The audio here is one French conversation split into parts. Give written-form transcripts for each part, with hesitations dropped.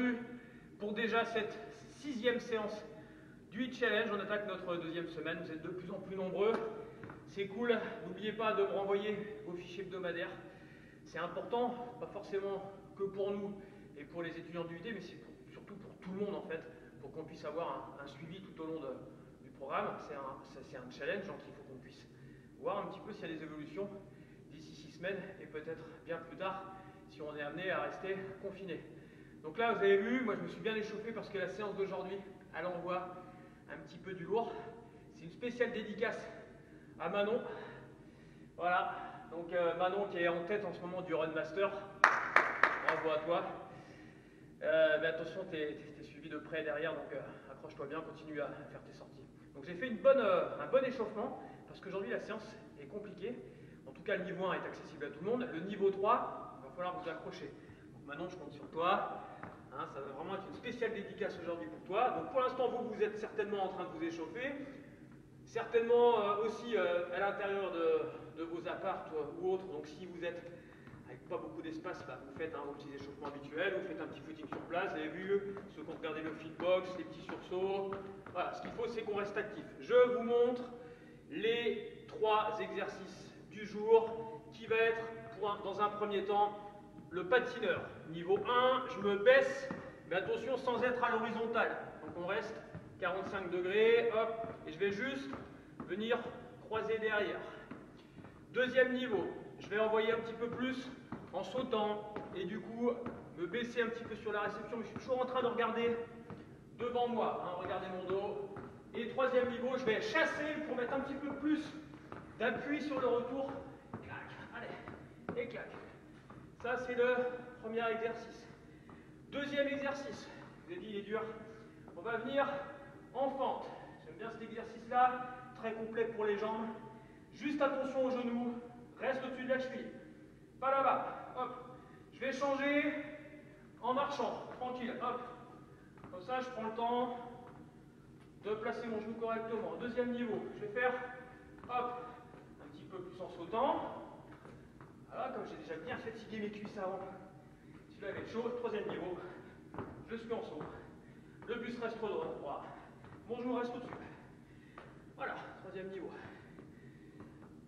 bienvenue pour déjà cette 6e séance du HIIT Challenge. On attaque notre 2e semaine, vous êtes de plus en plus nombreux, c'est cool. N'oubliez pas de me renvoyer vos fichiers hebdomadaires, c'est important, pas forcément que pour nous et pour les étudiants du UT, mais c'est surtout pour tout le monde en fait, pour qu'on puisse avoir un suivi tout au long du programme. C'est un challenge, donc il faut qu'on puisse voir un petit peu s'il y a des évolutions d'ici 6 semaines et peut-être bien plus tard si on est amené à rester confiné. Donc là, vous avez vu, moi je me suis bien échauffé parce que la séance d'aujourd'hui, elle envoie un petit peu du lourd. C'est une spéciale dédicace à Manon. Voilà, donc Manon qui est en tête en ce moment du Run Master. Bravo à toi. Mais attention, tu es suivi de près derrière, donc accroche-toi bien, continue à faire tes sorties. Donc j'ai fait un bon échauffement parce qu'aujourd'hui la séance est compliquée. En tout cas, le niveau 1 est accessible à tout le monde. Le niveau 3, il va falloir vous accrocher. Donc Manon, je compte sur toi. Hein, ça va vraiment être une spéciale dédicace aujourd'hui pour toi. Donc pour l'instant, vous êtes certainement en train de vous échauffer. Certainement aussi à l'intérieur de vos apparts ou autres. Donc si vous êtes avec pas beaucoup d'espace, bah, vous faites vos petits échauffements habituels, vous faites un petit footing sur place. Vous avez vu, ceux qui ont regardé le fitbox, les petits sursauts. Voilà, ce qu'il faut, c'est qu'on reste actif. Je vous montre les 3 exercices du jour qui va être, dans un premier temps, le patineur. Niveau 1, je me baisse, mais attention sans être à l'horizontale. Donc on reste 45 degrés, hop, et je vais juste venir croiser derrière. Deuxième niveau, je vais envoyer un petit peu plus en sautant et du coup me baisser un petit peu sur la réception, mais je suis toujours en train de regarder devant moi, hein, regardez mon dos. Et troisième niveau, je vais chasser pour mettre un petit peu plus d'appui sur le retour. Clac, allez, et clac. Ça, c'est le premier exercice. Deuxième exercice, je vous ai dit, il est dur. On va venir en fente. J'aime bien cet exercice-là, très complet pour les jambes. Juste attention aux genoux, reste au-dessus de la cheville. Pas là-bas, hop. Je vais changer en marchant, tranquille, hop. Comme ça, je prends le temps de placer mon genou correctement. Deuxième niveau, je vais faire, hop, un petit peu plus en sautant. Voilà, comme j'ai déjà bien fatigué mes cuisses avant, celui-là va être chaud. Troisième niveau, je suis en saut. Le buste reste droit. Mon genou reste au-dessus. Voilà, troisième niveau.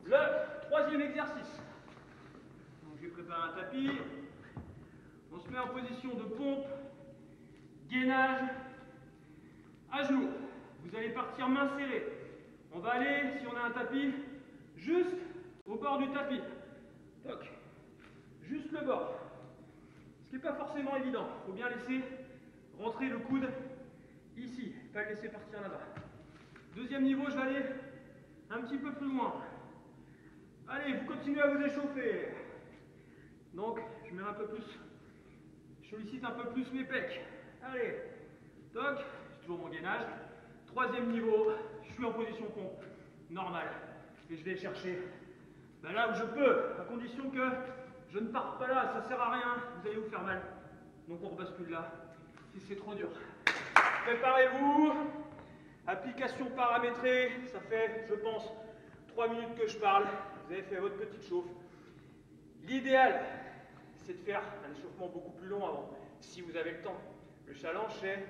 Le troisième exercice. Donc, je vais préparer un tapis. On se met en position de pompe, gainage, à genoux. Vous allez partir main serrée. On va aller, si on a un tapis, juste au bord du tapis. Toc. Juste le bord. Ce qui n'est pas forcément évident. Il faut bien laisser rentrer le coude ici, pas le laisser partir là-bas. Deuxième niveau, je vais aller un petit peu plus loin. Allez, vous continuez à vous échauffer. Donc, je mets un peu plus, je sollicite un peu plus mes pecs. Allez, toc, c'est toujours mon gainage. Troisième niveau, je suis en position pompe, normale. Et je vais chercher là où je peux, à condition que je ne parte pas là, ça ne sert à rien, vous allez vous faire mal. Donc on rebascule là, si c'est trop dur. Préparez-vous, application paramétrée, ça fait, je pense, 3 minutes que je parle. Vous avez fait votre petite chauffe. L'idéal, c'est de faire un échauffement beaucoup plus long avant, si vous avez le temps. Le challenge, c'est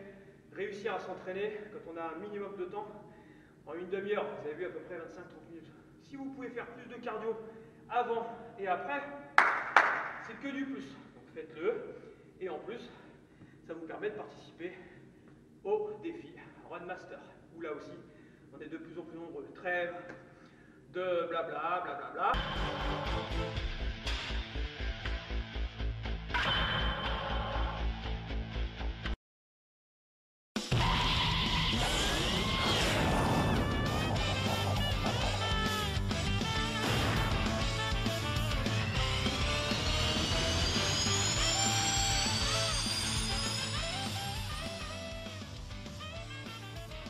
réussir à s'entraîner quand on a un minimum de temps, en une demi-heure. Vous avez vu à peu près 25-30 minutes. Si vous pouvez faire plus de cardio avant et après, c'est que du plus. Donc faites-le. Et en plus, ça vous permet de participer au défi Run Master, où là aussi, on est de plus en plus nombreux. Trêve de blabla, blablabla.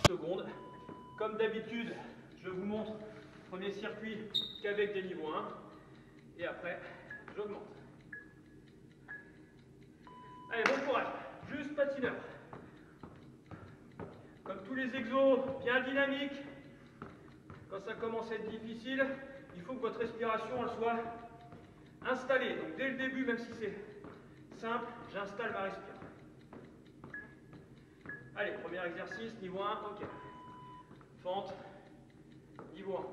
Secondes. Comme d'habitude, je vous montre premier circuit qu'avec des niveaux 1 et après j'augmente. Allez, bon courage, juste patineur. Comme tous les exos, bien dynamique. Quand ça commence à être difficile, il faut que votre respiration elle soit installée. Donc dès le début, même si c'est simple, j'installe ma respiration. Allez, premier exercice, niveau 1, ok. Fente, niveau 1.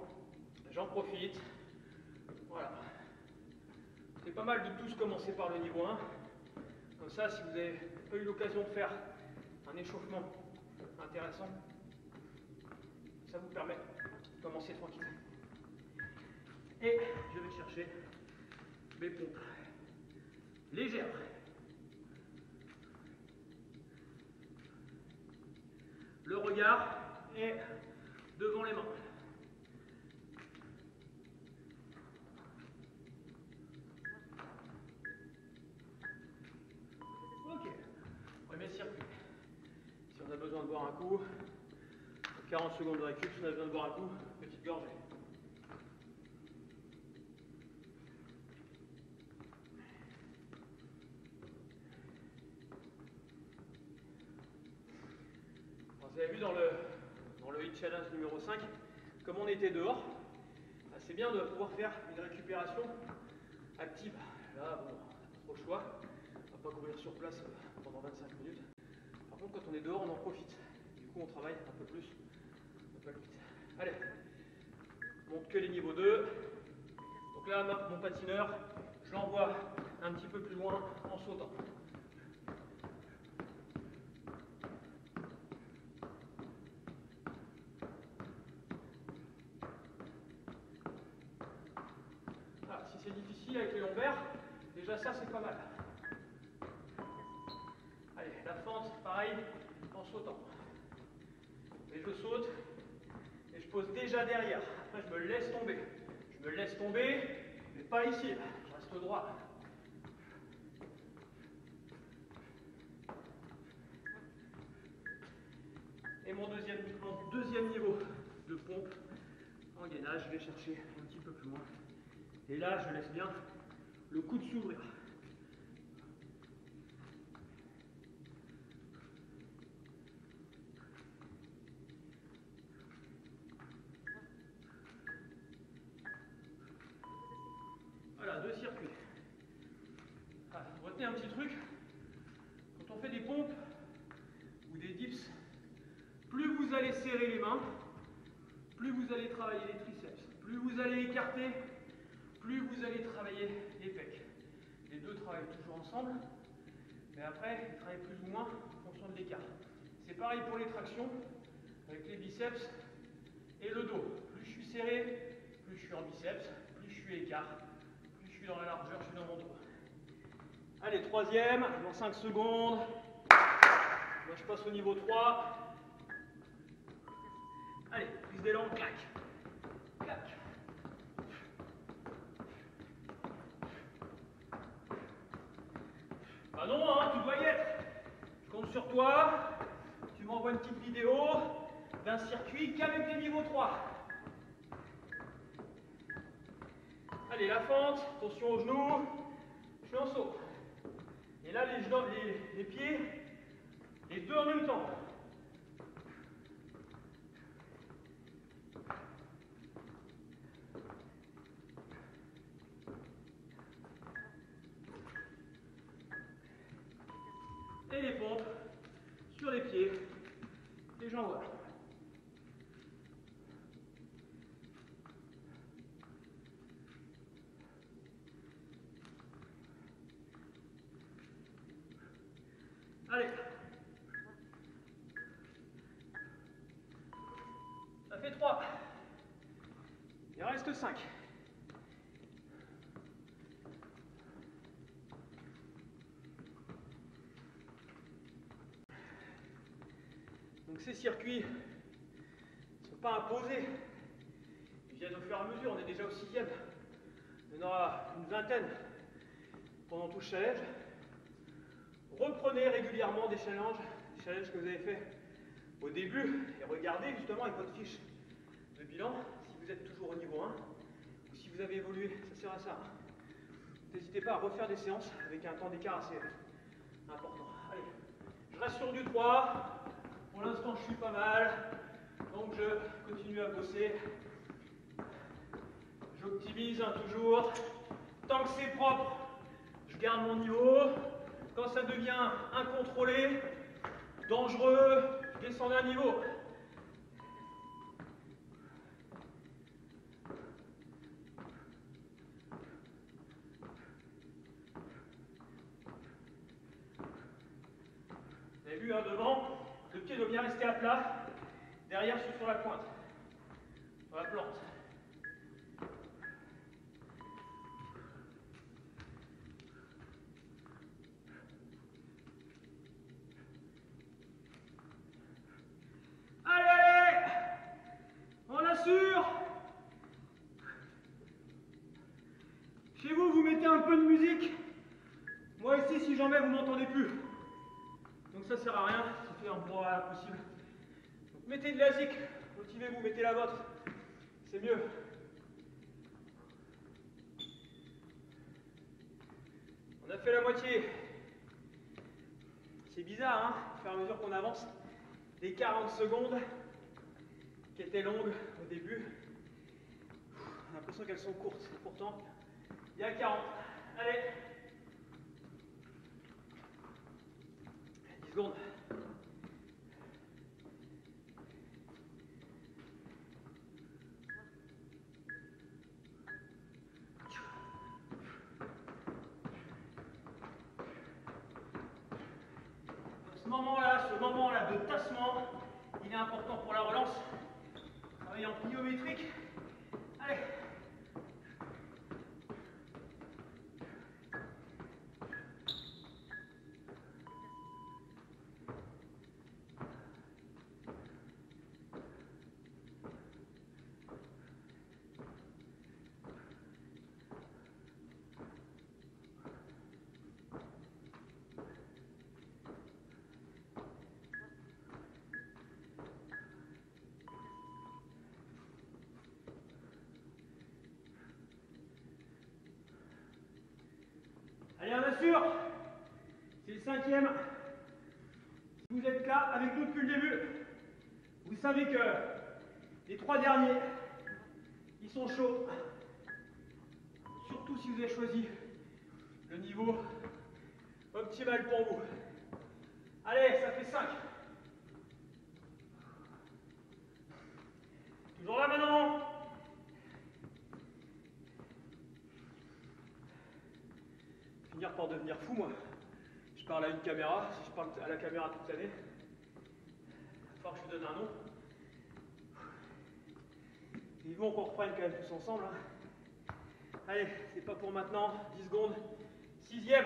J'en profite. Voilà. C'est pas mal de tous commencer par le niveau 1. Comme ça, si vous n'avez pas eu l'occasion de faire un échauffement intéressant, ça vous permet de commencer tranquillement. Et je vais chercher mes pompes légères. Le regard est devant les mains. Ok, premier circuit. Si on a besoin de boire un coup, 40 secondes de récup, si on a besoin de boire un coup, petite gorgée. Vous avez vu dans le HIIT Challenge numéro 5, comme on était dehors, c'est bien de pouvoir faire une récupération active. Là, bon, on n'a pas trop le choix, on ne va pas courir sur place pendant 25 minutes. Par contre, quand on est dehors, on en profite. Du coup, on travaille un peu plus, un peu vite. Allez, on monte que les niveaux 2. Donc là, mon patineur, je l'envoie un petit peu plus loin en sautant. Si c'est difficile avec les lombaires, déjà ça c'est pas mal. Allez, la fente, pareil, en sautant. Et je saute, et je pose déjà derrière. Après je me laisse tomber. Je me laisse tomber, mais pas ici, je reste droit. Et mon deuxième niveau de pompe en gainage, je vais chercher un petit peu plus loin. Et là, je laisse bien le coude s'ouvrir. Voilà, 2 circuits. Ah, retenez un petit truc. Quand on fait des pompes ou des dips, plus vous allez serrer les mains, plus vous allez travailler les triceps. Plus vous allez écarter, plus vous allez travailler les pecs. Les deux travaillent toujours ensemble, mais après, ils travaillent plus ou moins en fonction de l'écart. C'est pareil pour les tractions, avec les biceps et le dos. Plus je suis serré, plus je suis en biceps, plus je suis écart, plus je suis dans la largeur, je suis dans mon dos. Allez, troisième, dans 5 secondes. Moi, je passe au niveau 3. Allez, prise d'élan, clac, clac. Bah non, hein, tu dois y être. Je compte sur toi. Tu m'envoies une petite vidéo d'un circuit qu'avec les niveaux 3. Allez, la fente, attention aux genoux. Je suis en saut. Et là, les pieds, les deux en même temps. Et les pompes sur les pieds. Et j'envoie. Allez. Ça fait 3. Il reste 5. Donc ces circuits ne sont pas imposés. Ils viennent au fur et à mesure. On est déjà au 6e. Il y en aura une vingtaine pendant tout le challenge. Reprenez régulièrement des challenges que vous avez fait au début et regardez justement avec votre fiche de bilan si vous êtes toujours au niveau 1 ou si vous avez évolué. Ça sert à ça. N'hésitez pas à refaire des séances avec un temps d'écart assez important. Allez, je reste sur du 3. Pour l'instant, je suis pas mal. Donc, je continue à bosser. J'optimise toujours. Tant que c'est propre, je garde mon niveau. Quand ça devient incontrôlé, dangereux, descendez un niveau. Vous avez vu, hein, devant, le pied doit bien rester à plat, derrière sur la pointe, sur la plante. Chez vous, vous mettez un peu de musique. Moi ici, si j'en mets, vous m'entendez plus. Donc ça sert à rien, ça fait un brouhaha impossible. Donc mettez de la zik, motivez-vous, mettez la vôtre. C'est mieux. On a fait la moitié. C'est bizarre, hein, au fur et à mesure qu'on avance. Les 40 secondes, qui étaient longues au début, on a l'impression qu'elles sont courtes. Pourtant, il y a 40. Allez. 10 secondes. Ce moment-là de tassement, il est important pour la relance. Travailler en pliométrique. Allez. Allez, on assure. C'est le 5e. Si vous êtes là avec nous depuis le début, vous savez que les 3 derniers, ils sont chauds. Surtout si vous avez choisi le niveau optimal pour vous. Allez, ça fait 5. Toujours là maintenant. Finir par devenir fou, moi. Je parle à une caméra, si je parle à la caméra toute l'année, il va falloir que je vous donne un nom. Vivement qu'on reprenne quand même tous ensemble. Hein. Allez, c'est pas pour maintenant, 10 secondes. 6e.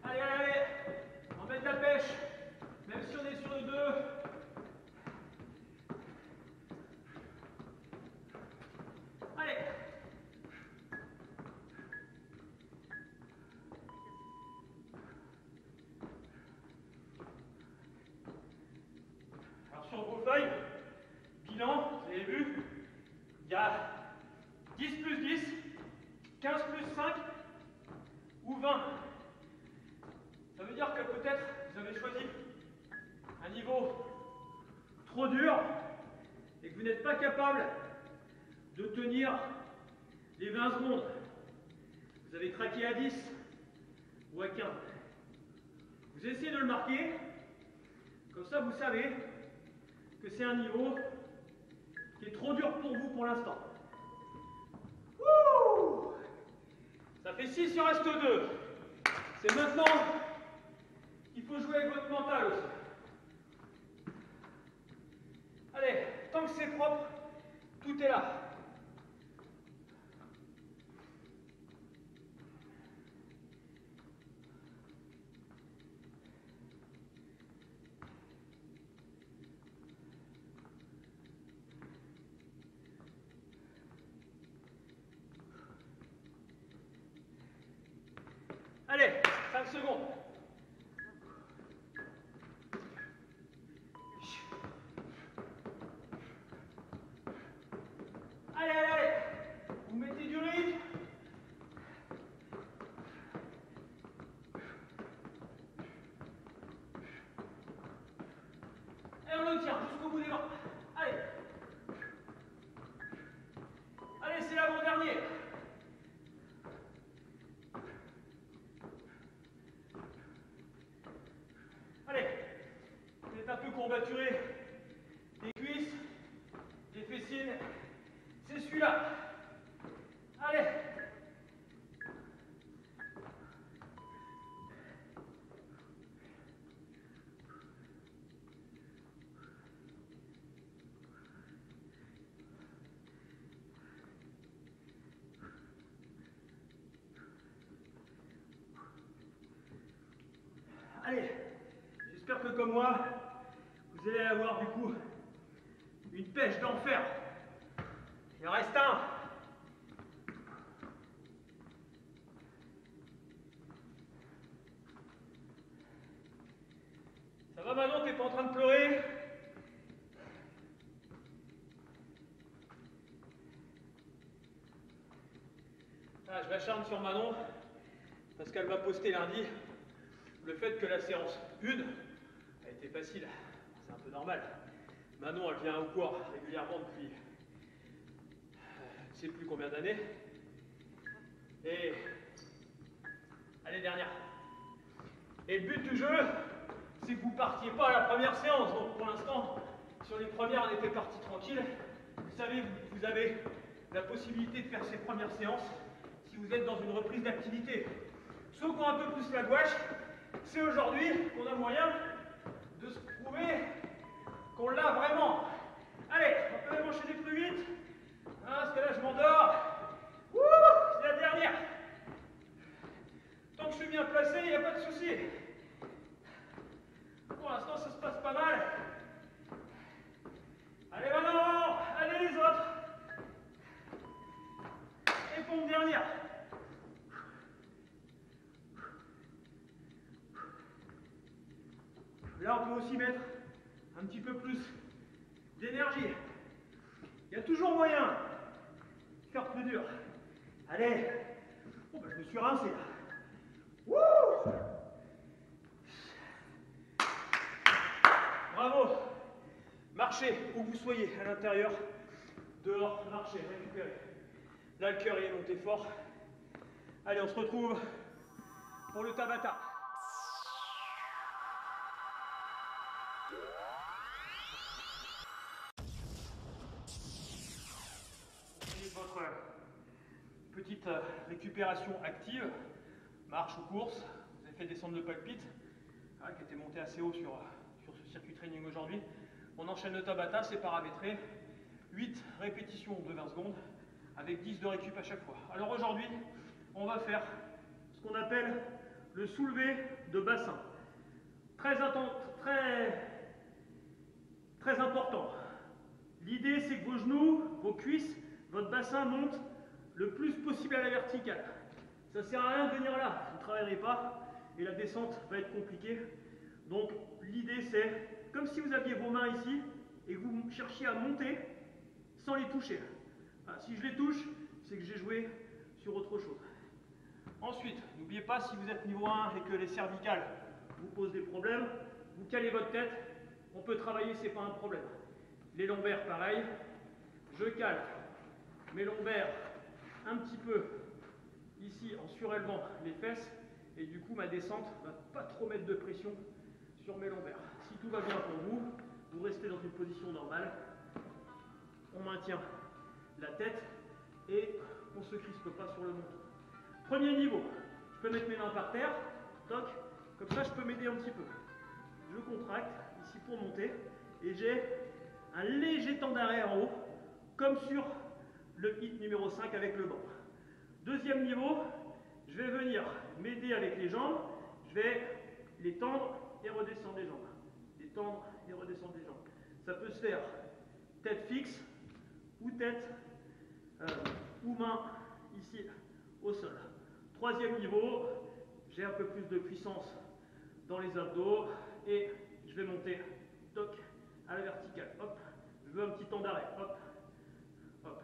Allez, allez, allez. On met de la pêche. Même si on est sur le 2. Allez. Alors sur vos feuilles, bilan, vous avez vu, il y a 10 plus 10, 15 plus 5 ou 20. Ça veut dire que peut-être vous avez choisi un niveau trop dur et que vous n'êtes pas capable de tenir les 20 secondes. Vous avez craqué à 10 ou à 15. Vous essayez de le marquer, comme ça vous savez que c'est un niveau qui est trop dur pour vous pour l'instant. Ça fait 6, il en reste 2. C'est maintenant qu'il faut jouer avec votre mental aussi. Allez, tant que c'est propre, tout est là. Allez, 5 secondes. va. Allez. Allez, j'espère que comme moi, vous allez avoir du coup une pêche d'enfer. Il en reste un. Ça va Manon, t'es pas en train de pleurer? Ah, je m'acharne sur Manon parce qu'elle m'a posté lundi le fait que la séance 1 a été facile. C'est un peu normal. Manon, elle vient au cours régulièrement depuis je ne sais plus combien d'années. Et l'année dernière. Et le but du jeu, c'est que vous partiez pas à la première séance. Donc pour l'instant, sur les premières, on était parti tranquille. Vous savez, vous avez la possibilité de faire ces premières séances si vous êtes dans une reprise d'activité. Ceux qui ont un peu plus la gouache, c'est aujourd'hui qu'on a moyen de se prouver qu'on l'a vraiment. Allez, on peut même enchaîner plus vite. Hein, parce que là, je m'endors. Wouh, c'est la dernière. Tant que je suis bien placé, il n'y a pas de souci. Pour l'instant, ça se passe pas mal. Allez, maintenant, allez les autres. Et pompe dernière. Là, on peut aussi mettre un petit peu plus d'énergie. Il y a toujours moyen de faire plus dur. Allez. Oh, bah, je me suis rincé là. Wouh! Bravo. Marchez où que vous soyez, à l'intérieur, dehors, marchez, récupérez. Là, le cœur est monté fort. Allez, on se retrouve pour le Tabata. Votre petite récupération active, marche ou course, vous avez fait descendre le palpite, qui était monté assez haut sur ce circuit training aujourd'hui. On enchaîne le Tabata, c'est paramétré, 8 répétitions de 20 secondes, avec 10 de récup à chaque fois. Alors aujourd'hui, on va faire ce qu'on appelle le soulevé de bassin. Très important. L'idée, c'est que vos genoux, vos cuisses, votre bassin monte le plus possible à la verticale. Ça ne sert à rien de venir là, vous ne travaillerez pas et la descente va être compliquée. Donc l'idée c'est, comme si vous aviez vos mains ici et que vous cherchiez à monter sans les toucher. Voilà, si je les touche, c'est que j'ai joué sur autre chose. Ensuite, n'oubliez pas, si vous êtes niveau 1 et que les cervicales vous posent des problèmes, vous calez votre tête, on peut travailler, c'est pas un problème. Les lombaires, pareil, je cale mes lombaires un petit peu ici en surélevant les fesses et du coup ma descente ne va pas trop mettre de pression sur mes lombaires. Si tout va bien pour vous, vous restez dans une position normale, on maintient la tête et on ne se crispe pas sur le menton. Premier niveau, je peux mettre mes mains par terre, toc, comme ça je peux m'aider un petit peu. Je contracte ici pour monter et j'ai un léger temps d'arrêt en haut, comme sur le hit numéro 5 avec le banc. Deuxième niveau, je vais venir m'aider avec les jambes, je vais les tendre et redescendre les jambes. Les tendre et redescendre les jambes. Ça peut se faire tête fixe ou tête ou main ici au sol. Troisième niveau, j'ai un peu plus de puissance dans les abdos et je vais monter, toc, à la verticale. Hop, je veux un petit temps d'arrêt. Hop, hop.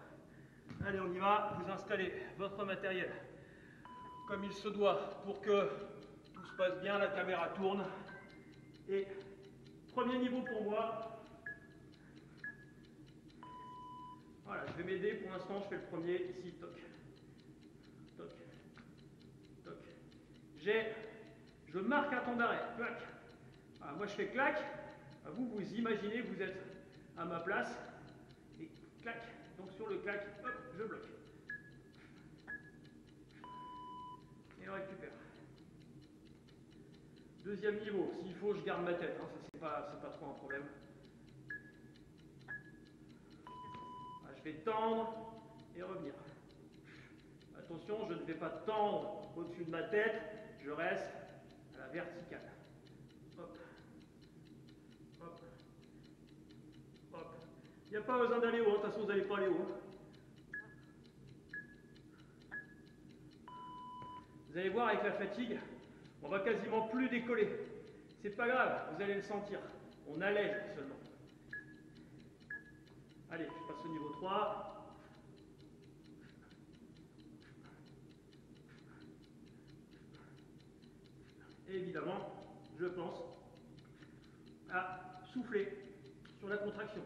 Allez, on y va. Vous installez votre matériel comme il se doit pour que tout se passe bien. La caméra tourne. Et premier niveau pour moi. Voilà, je vais m'aider. Pour l'instant, je fais le premier ici. Toc, toc, toc. Je marque un temps d'arrêt. Clac. Alors, moi, je fais clac. Vous imaginez, vous êtes à ma place. Et clac. Donc sur le clac, hop, je bloque. Et on récupère. Deuxième niveau, s'il faut, je garde ma tête, hein, ça c'est pas trop un problème. Ah, je vais tendre et revenir. Attention, je ne vais pas tendre au-dessus de ma tête, je reste à la verticale. Hop, hop, hop. Il n'y a pas besoin d'aller haut, de toute façon vous n'allez pas aller haut. Vous allez voir avec la fatigue, on va quasiment plus décoller. C'est pas grave, vous allez le sentir. On allège seulement. Allez, je passe au niveau 3. Et évidemment, je pense à souffler sur la contraction.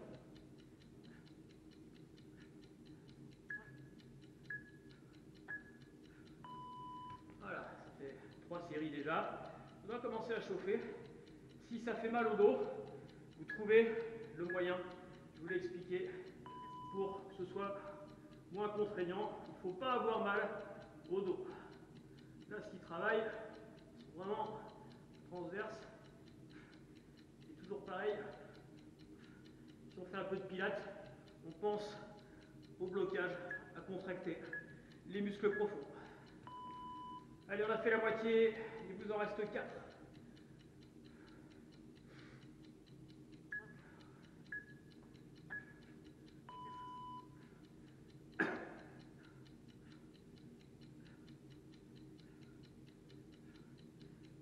Voilà, ça fait 3 séries déjà. On va commencer à chauffer. Si ça fait mal au dos, vous trouvez le moyen, je vous l'ai expliqué, pour que ce soit moins contraignant. Il ne faut pas avoir mal au dos. Là, ce qui travaille, c'est vraiment transverse. C'est toujours pareil. Si on fait un peu de pilates, on pense au blocage, à contracter les muscles profonds. Allez, on a fait la moitié, il vous en reste 4.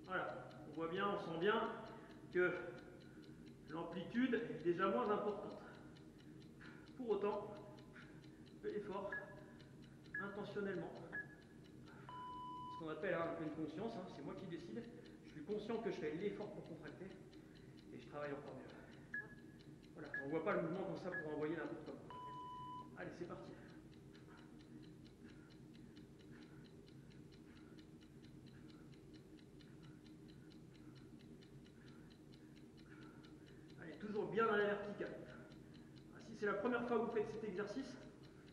Voilà, on voit bien, on sent bien que l'amplitude est déjà moins importante. Pour autant, je fais l'effort intentionnellement. Ce qu'on appelle un pleine conscience, hein, c'est moi qui décide. Je suis conscient que je fais l'effort pour contracter et je travaille encore mieux. Voilà, on ne voit pas le mouvement comme ça pour envoyer n'importe comment. Allez, c'est parti. Allez, toujours bien dans la verticale. Si c'est la première fois que vous faites cet exercice,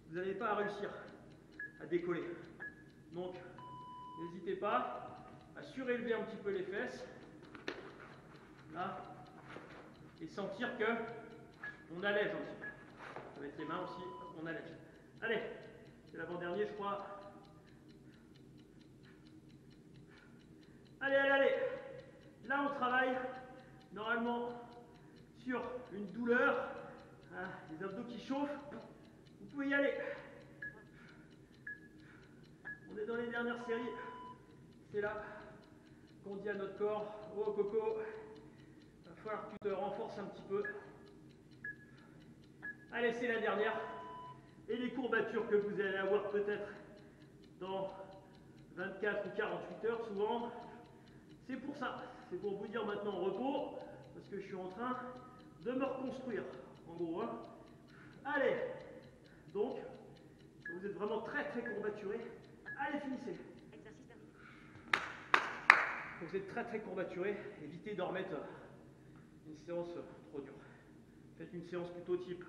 vous n'allez pas à réussir à décoller. Donc, n'hésitez pas à surélever un petit peu les fesses, là, et sentir que on allège un petit peu. Avec les mains aussi, on allège. Allez, c'est l'avant-dernier, je crois. Allez, allez, allez. Là, on travaille normalement sur une douleur, hein, les abdos qui chauffent. Vous pouvez y aller. On est dans les dernières séries. C'est là qu'on dit à notre corps, oh Coco, il va falloir que tu te renforces un petit peu. Allez, c'est la dernière. Et les courbatures que vous allez avoir peut-être dans 24 ou 48 heures, souvent, c'est pour ça. C'est pour vous dire maintenant repos, parce que je suis en train de me reconstruire, en gros. Hein. Allez, donc, vous êtes vraiment très très courbaturé. Allez, finissez. Exercice terminé. Vous êtes très très courbaturé, évitez d'en remettre une séance trop dure. Faites une séance plutôt type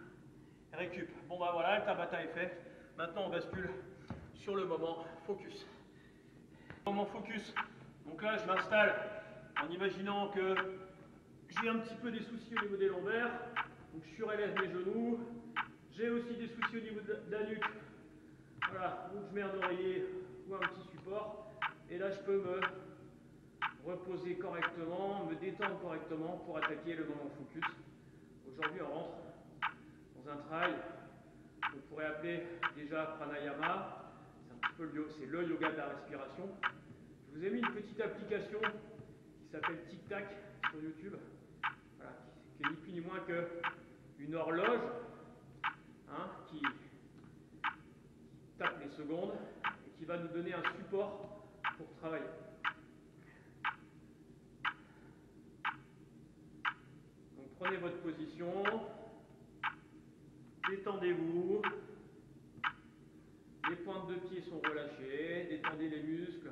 récup. Bon bah voilà, le Tabata est fait. Maintenant on bascule sur le moment focus. Moment focus. Donc là je m'installe en imaginant que j'ai un petit peu des soucis au niveau des lombaires. Donc je surélève mes genoux. J'ai aussi des soucis au niveau de la nuque. Voilà, donc je mets un oreiller ou un petit support. Et là je peux me reposer correctement, me détendre correctement pour attaquer le moment focus. Aujourd'hui on rentre dans un travail qu'on pourrait appeler déjà pranayama. C'est un petit peu le yoga de la respiration. Je vous ai mis une petite application qui s'appelle Tic Tac sur YouTube, voilà, qui est ni plus ni moins qu'une horloge, hein, qui tape les secondes et qui va nous donner un support pour travailler. Donc prenez votre position, détendez-vous, les pointes de pied sont relâchées, détendez les muscles,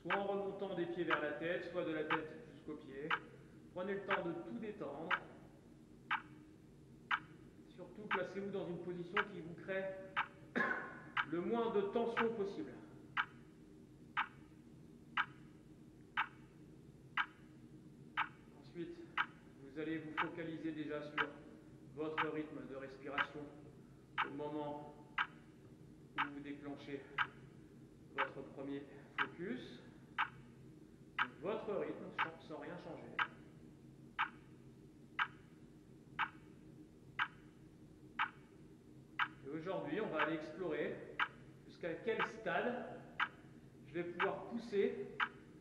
soit en remontant des pieds vers la tête, soit de la tête jusqu'aux pieds. Prenez le temps de tout détendre. Surtout placez-vous dans une position qui vous crée le moins de tension possible. Ensuite, vous allez vous focaliser déjà sur votre rythme de respiration au moment où vous déclenchez votre premier focus. Votre rythme sans rien changer. Et aujourd'hui, on va aller explorer jusqu'à quel stade je vais pouvoir pousser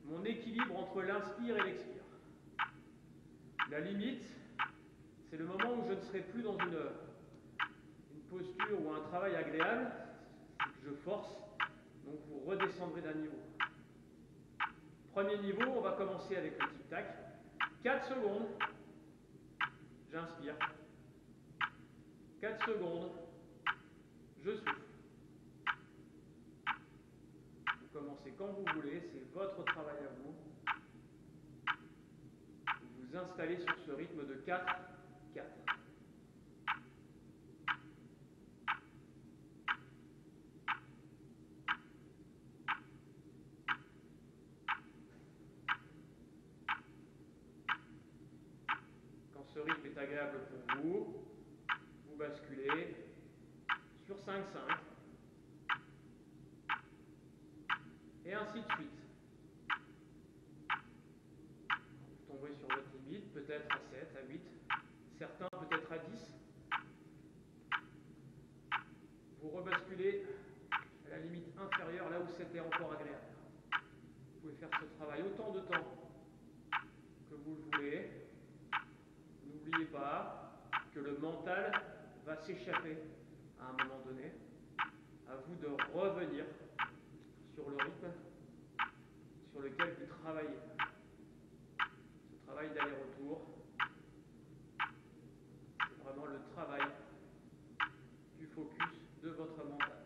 mon équilibre entre l'inspire et l'expire. La limite, c'est le moment où je ne serai plus dans une posture ou un travail agréable, c'est que je force, donc vous redescendrez d'un niveau. Premier niveau, on va commencer avec le tic-tac. 4 secondes, j'inspire. 4 secondes, je souffle. Vous commencez quand vous voulez, c'est votre travail à vous. Vous vous installez sur ce rythme de 4, 4. Quand ce rythme est agréable pour vous, vous basculez sur 5, 5. Et ainsi de suite. Vous tomberez sur votre limite, peut-être à 7, à 8, certains peut-être à 10. Vous rebasculez à la limite inférieure, là où c'était encore agréable. Vous pouvez faire ce travail autant de temps que vous le voulez. N'oubliez pas que le mental va s'échapper à un moment donné. À vous de revenir sur le rythme sur lequel vous travaillez. Ce travail d'aller-retour, c'est vraiment le travail du focus de votre mental.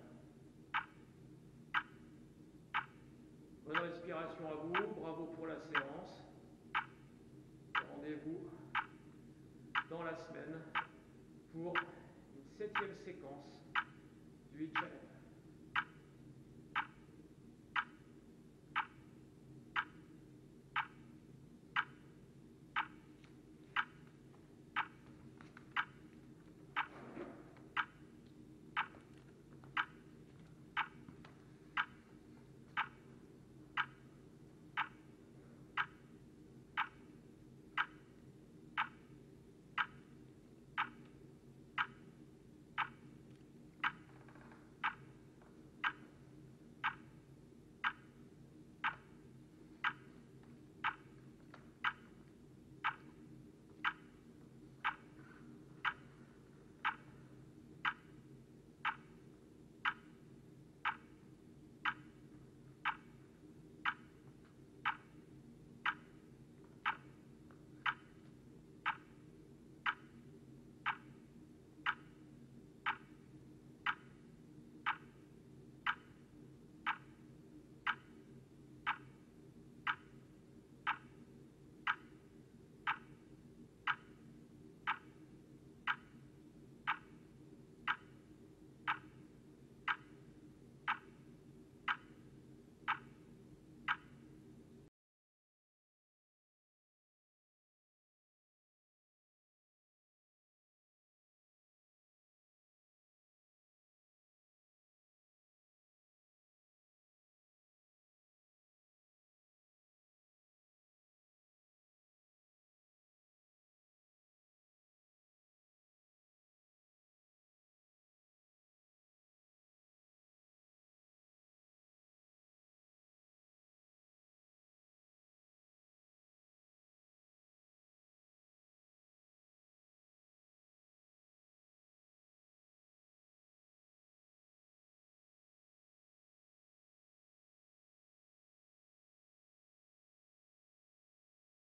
Bonne respiration à vous, bravo pour la séance. Rendez-vous dans la semaine pour une 7e séquence